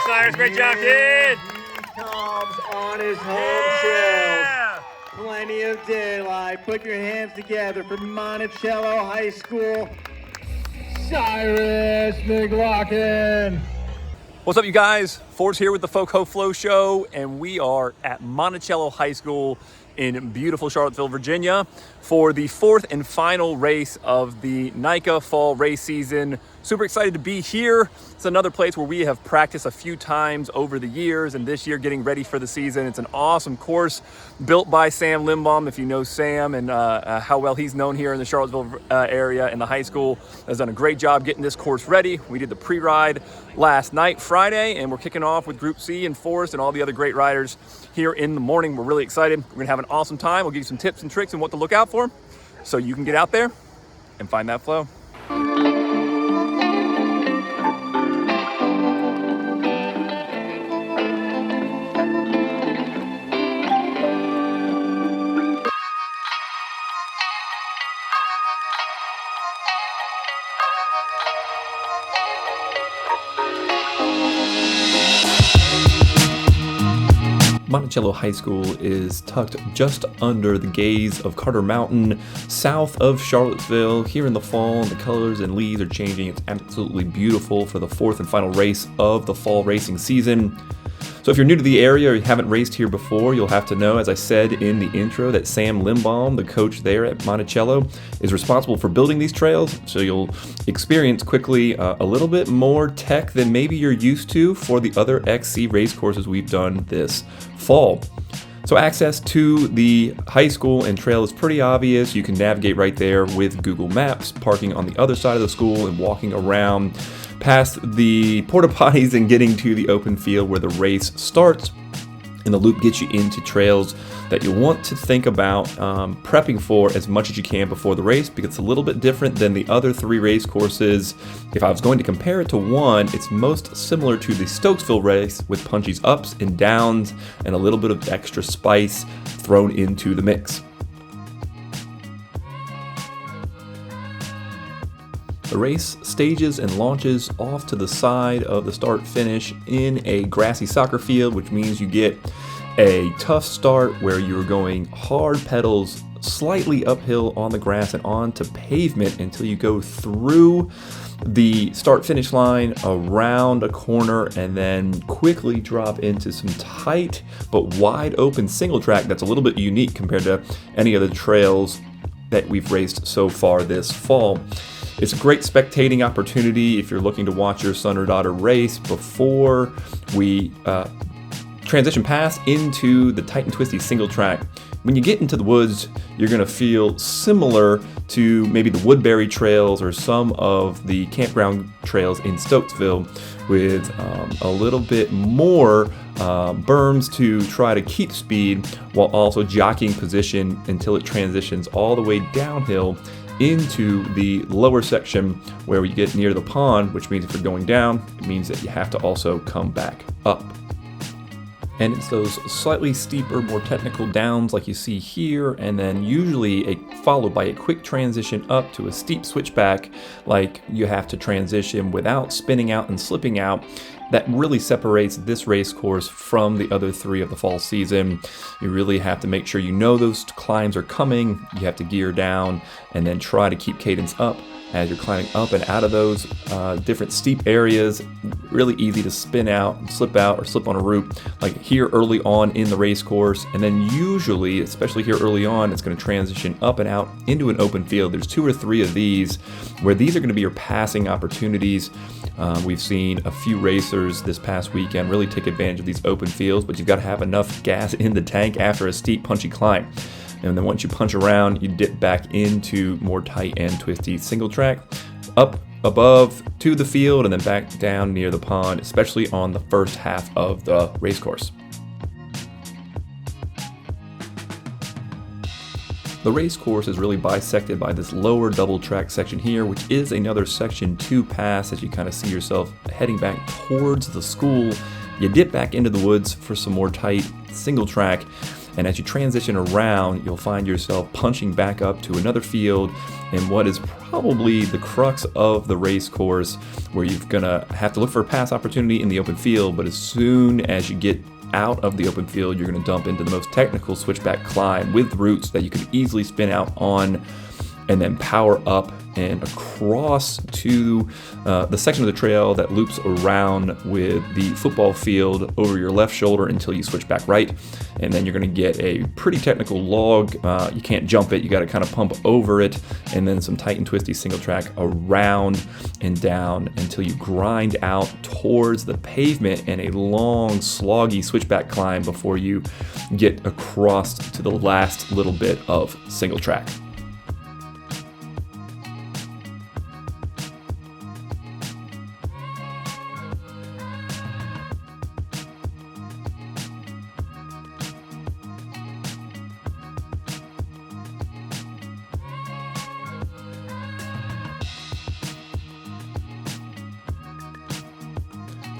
Cyrus. Great job, kid. Tom's on his home shells. Plenty of daylight. Put your hands together for Monticello High School. Cyrus McLaughlin. What's up, you guys? Ford's here with the FoCo Flow Show, and we are at Monticello High School in beautiful Charlottesville, Virginia, for the fourth and final race of the NICA fall race season. Super excited to be here. It's another place where we have practiced a few times over the years, and this year getting ready for the season. It's an awesome course built by Sam Limbaum. If you know Sam and how well he's known here in the Charlottesville area, and the high school has done a great job getting this course ready. We did the pre-ride last night, Friday, and we're kicking off with Group C and Forrest and all the other great riders here in the morning. We're really excited. We're gonna have an awesome time. We'll give you some tips and tricks and what to look out for so you can get out there and find that flow. Monticello High School is tucked just under the gaze of Carter Mountain, south of Charlottesville. Here in the fall, the colors and leaves are changing. It's absolutely beautiful for the fourth and final race of the fall racing season. So if you're new to the area or you haven't raced here before, you'll have to know, as I said in the intro, that Sam Limbaum, the coach there at Monticello, is responsible for building these trails. So you'll experience quickly a little bit more tech than maybe you're used to for the other XC race courses we've done this fall. So access to the high school and trail is pretty obvious. You can navigate right there with Google Maps, parking on the other side of the school and walking around past the porta potties and getting to the open field where the race starts. And the loop gets you into trails that you'll want to think about prepping for as much as you can before the race, because it's a little bit different than the other three race courses. If I was going to compare it to one, it's most similar to the Stokesville race, with Punchy's ups and downs and a little bit of extra spice thrown into the mix. The race stages and launches off to the side of the start finish in a grassy soccer field, which means you get a tough start where you're going hard pedals slightly uphill on the grass and onto pavement until you go through the start finish line, around a corner, and then quickly drop into some tight but wide open single track that's a little bit unique compared to any other trails that we've raced so far this fall. It's a great spectating opportunity if you're looking to watch your son or daughter race before we transition past into the tight and twisty single track. When you get into the woods, you're going to feel similar to maybe the Woodbury trails or some of the campground trails in Stokesville, with a little bit more berms to try to keep speed while also jockeying position until it transitions all the way downhill into the lower section where you get near the pond, which means if you're going down, it means that you have to also come back up. And it's those slightly steeper, more technical downs like you see here, and then usually followed by a quick transition up to a steep switchback like you have to transition without spinning out and slipping out. That really separates this race course from the other three of the fall season. You really have to make sure you know those climbs are coming. You have to gear down and then try to keep cadence up as you're climbing up and out of those different steep areas. Really easy to spin out and slip out or slip on a route like here early on in the race course. And then usually, especially here early on, it's going to transition up and out into an open field. There's 2 or 3 of these where these are going to be your passing opportunities. We've seen a few racers this past weekend really take advantage of these open fields, but you've got to have enough gas in the tank after a steep, punchy climb. And then once you punch around, you dip back into more tight and twisty single track, up above to the field and then back down near the pond, especially on the first half of the race course. The race course is really bisected by this lower double track section here, which is another section to pass as you kind of see yourself heading back towards the school. You dip back into the woods for some more tight single track. And as you transition around, you'll find yourself punching back up to another field in what is probably the crux of the race course, where you're gonna have to look for a pass opportunity in the open field, but as soon as you get out of the open field, you're gonna dump into the most technical switchback climb with routes that you can easily spin out on, and then power up and across to the section of the trail that loops around with the football field over your left shoulder until you switch back right. And then you're gonna get a pretty technical log. You can't jump it, you gotta kind of pump over it, and then some tight and twisty single track around and down until you grind out towards the pavement and a long, sloggy switchback climb before you get across to the last little bit of single track.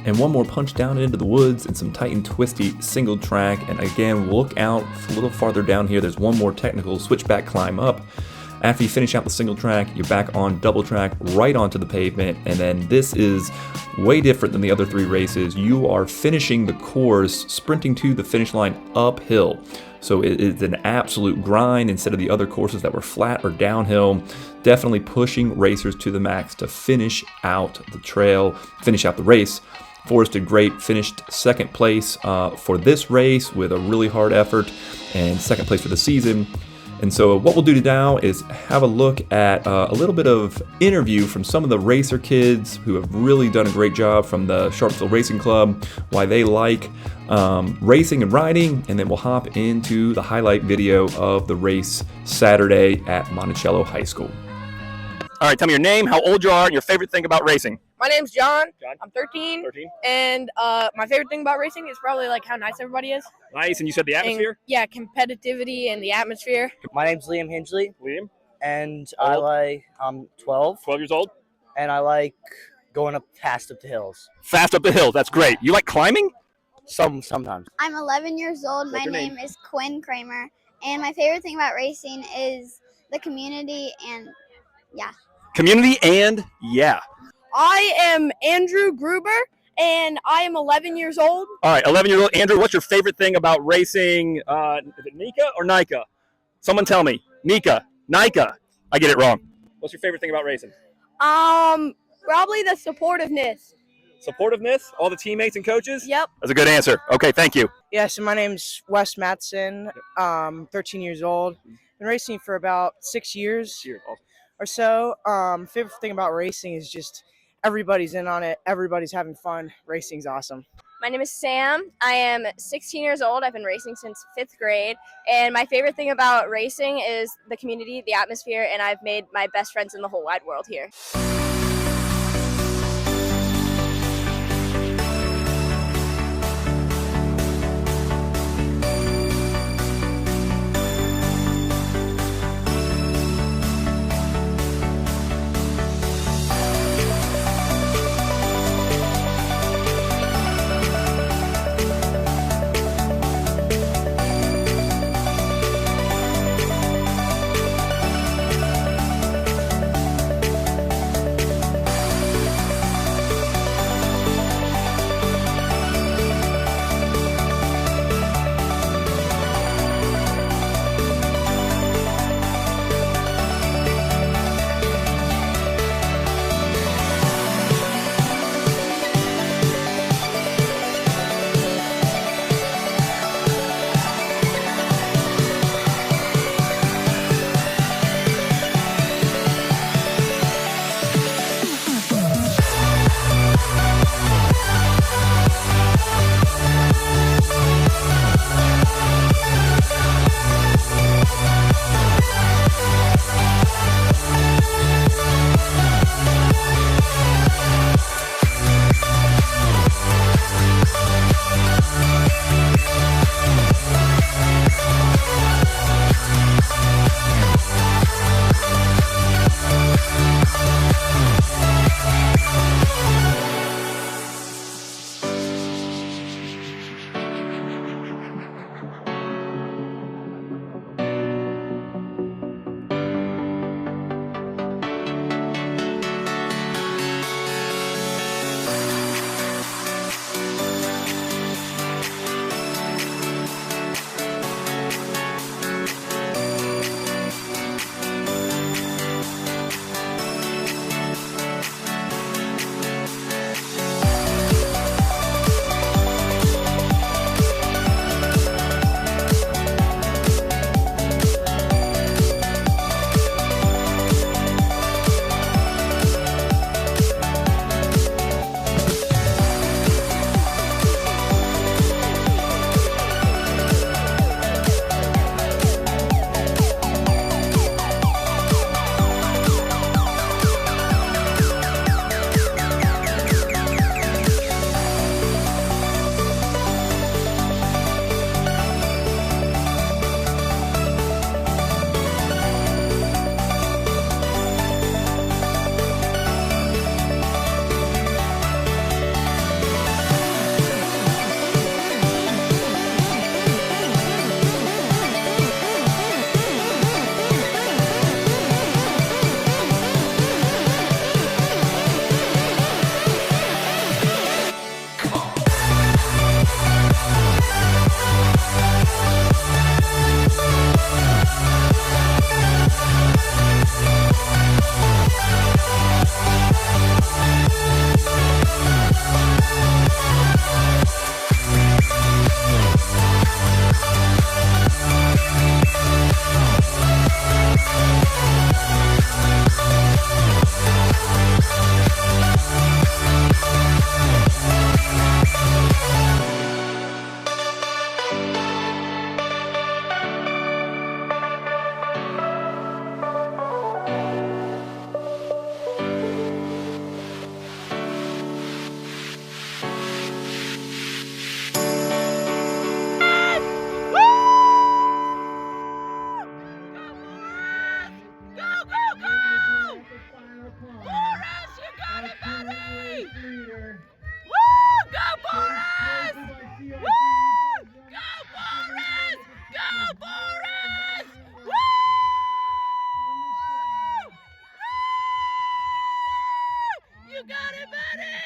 And one more punch down into the woods and some tight and twisty single track. And again, look out a little farther down here. There's one more technical switchback climb up. After you finish out the single track, you're back on double track right onto the pavement. And then this is way different than the other three races. You are finishing the course, sprinting to the finish line uphill. So it is an absolute grind instead of the other courses that were flat or downhill. Definitely pushing racers to the max to finish out the trail, finish out the race. Forrest did great, finished second place for this race with a really hard effort, and second place for the season. And so what we'll do now is have a look at a little bit of interview from some of the racer kids who have really done a great job from the Sharpsville Racing Club, why they like racing and riding, and then we'll hop into the highlight video of the race Saturday at Monticello High School. All right, tell me your name, how old you are, and your favorite thing about racing. My name's John. John? I'm 13. 13. And my favorite thing about racing is probably like how nice everybody is. Nice, and you said the atmosphere? And, yeah, competitivity and the atmosphere. My name's Liam Hingley, Liam? and Old? I'm 12, 12 years old? and I like going fast up the hills. Fast up the hill, that's great. You like climbing? Sometimes. I'm 11 years old. What's My your name? name is Quinn Kramer, and my favorite thing about racing is the community and yeah. Community and yeah. I am Andrew Gruber, and I am 11 years old. All right, 11-year-old Andrew, what's your favorite thing about racing? Is it NICA or NICA? Someone tell me. NICA. NICA. I get it wrong. What's your favorite thing about racing? Probably the supportiveness. Supportiveness? All the teammates and coaches? Yep. That's a good answer. Okay, thank you. Yeah, so my name's Wes Matson, 13 years old. Been racing for about 6 years or so. Favorite thing about racing is just everybody's in on it. Everybody's having fun. Racing's awesome. My name is Sam. I am 16 years old. I've been racing since 5th grade. And my favorite thing about racing is the community, the atmosphere, and I've made my best friends in the whole wide world here.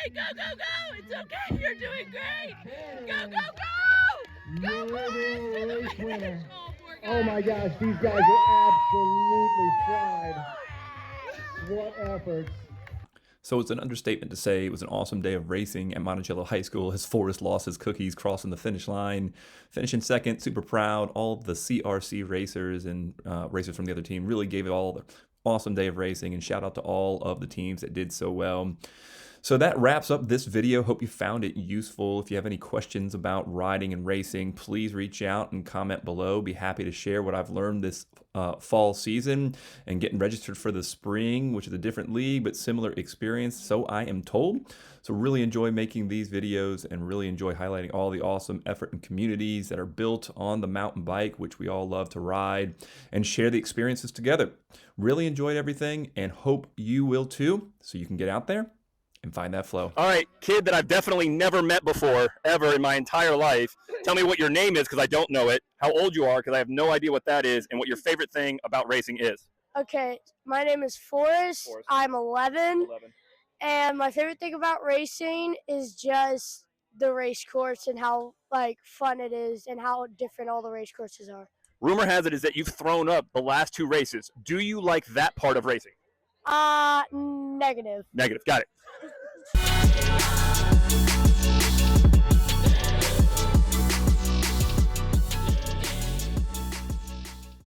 okay, go, go, go. It's okay, you're doing great. Go, go, go. Go, You're Forrest. the race winner. Oh, poor guy. Oh my gosh, these guys are absolutely fried. What efforts. So it's an understatement to say it was an awesome day of racing at Monticello High School as Forrest lost his cookies crossing the finish line. Finishing second, super proud. All of the CRC racers and racers from the other team really gave it all the awesome day of racing, and shout out to all of the teams that did so well. So that wraps up this video. Hope you found it useful. If you have any questions about riding and racing, please reach out and comment below. Be happy to share what I've learned this fall season and getting registered for the spring, which is a different league but similar experience, so I am told. So really enjoy making these videos and really enjoy highlighting all the awesome effort and communities that are built on the mountain bike, which we all love to ride, and share the experiences together. Really enjoyed everything and hope you will too, so you can get out there and find that flow. All right, kid that I've definitely never met before, ever in my entire life. Tell me what your name is, because I don't know it, how old you are, because I have no idea what that is, and what your favorite thing about racing is. Okay, my name is Forrest. I'm 11, 11. and my favorite thing about racing is just the race course and how fun it is and how different all the race courses are. Rumor has it is that you've thrown up the last 2 races. Do you like that part of racing? Negative. Negative. Got it.